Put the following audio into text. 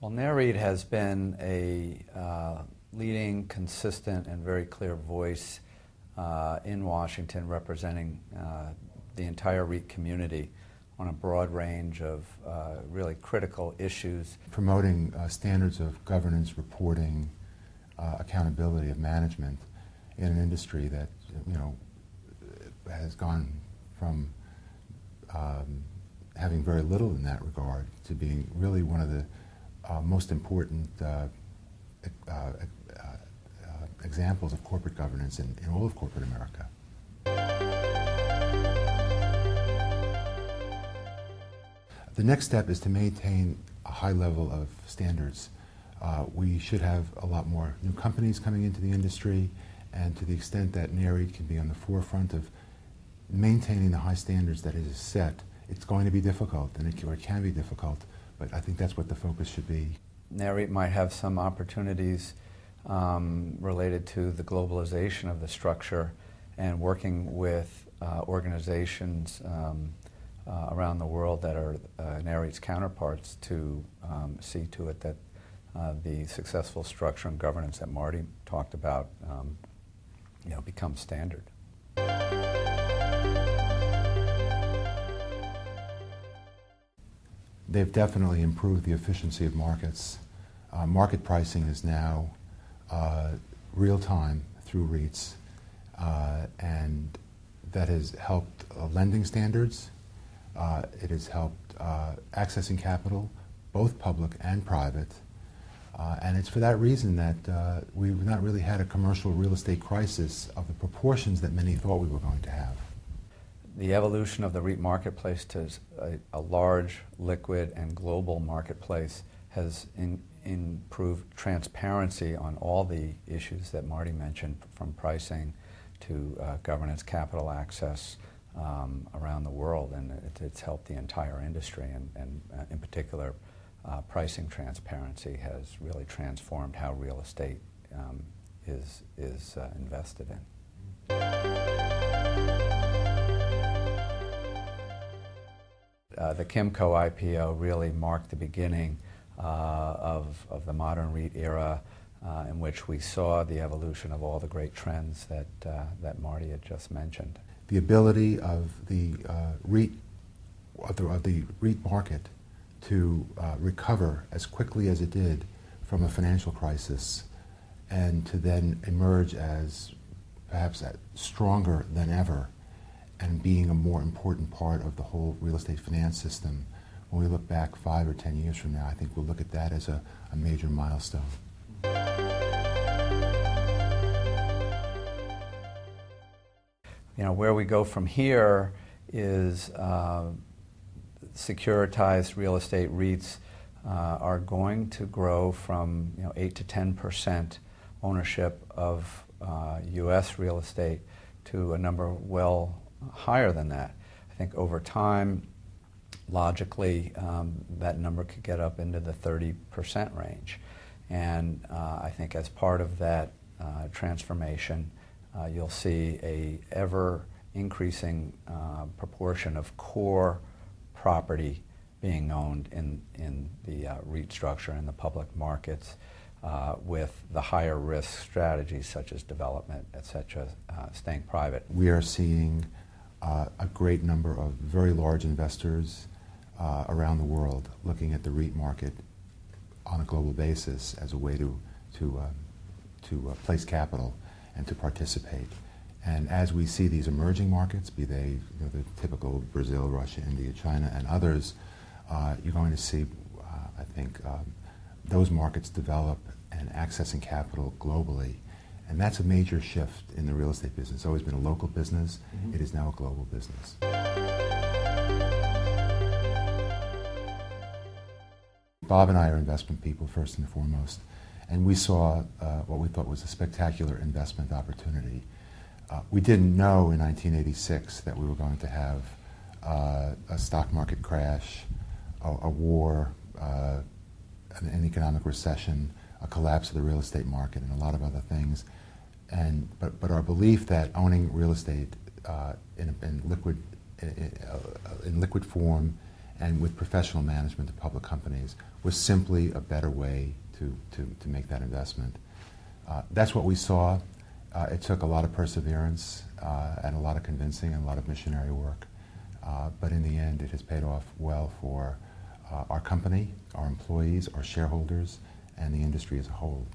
Well, REIT has been a leading, consistent, and very clear voice in Washington representing the entire REIT community on a broad range of really critical issues. Promoting standards of governance, reporting, accountability of management in an industry that, has gone from having very little in that regard to being really one of the most important examples of corporate governance in all of corporate America. The next step is to maintain a high level of standards. We should have a lot more new companies coming into the industry, and to the extent that REIT can be on the forefront of maintaining the high standards that it is set, it's going to be difficult, and it can be difficult, but I think that's what the focus should be. REIT might have some opportunities related to the globalization of the structure and working with organizations around the world that are REIT's counterparts to see to it that the successful structure and governance that Marty talked about becomes standard. They've definitely improved the efficiency of markets. Market pricing is now real-time through REITs, and that has helped lending standards. It has helped accessing capital, both public and private. And it's for that reason that we've not really had a commercial real estate crisis of the proportions that many thought we were going to have. The evolution of the REIT marketplace to a large, liquid, and global marketplace has improved transparency on all the issues that Marty mentioned, from pricing to governance, capital access around the world, and it's helped the entire industry, and in particular, pricing transparency has really transformed how real estate is invested in. The Kimco IPO really marked the beginning of the modern REIT era, in which we saw the evolution of all the great trends that Marty had just mentioned. The ability of the REIT market to recover as quickly as it did from a financial crisis, and to then emerge as perhaps stronger than ever, and being a more important part of the whole real estate finance system. When we look back 5 or 10 years from now, I think we'll look at that as a major milestone. Where we go from here is securitized real estate REITs are going to grow from 8 to 10% ownership of U.S. real estate to a number well higher than that. I think over time, logically, that number could get up into the 30% range. And I think as part of that transformation, you'll see a ever increasing proportion of core property being owned in the REIT structure in the public markets, with the higher risk strategies such as development, et cetera, staying private. We are seeing a great number of very large investors around the world looking at the REIT market on a global basis as a way to place capital and to participate. And as we see these emerging markets, be they the typical Brazil, Russia, India, China, and others, you're going to see, I think, those markets develop and accessing capital globally. And that's a major shift in the real estate business. It's always been a local business. Mm-hmm. It is now a global business. Bob and I are investment people first and foremost, and we saw what we thought was a spectacular investment opportunity. We didn't know in 1986 that we were going to have a stock market crash, a war, an economic recession, a collapse of the real estate market, and a lot of other things. But our belief that owning real estate in liquid form and with professional management of public companies was simply a better way to make that investment. That's what we saw. It took a lot of perseverance and a lot of convincing and a lot of missionary work. But in the end, it has paid off well for our company, our employees, our shareholders, and the industry as a whole.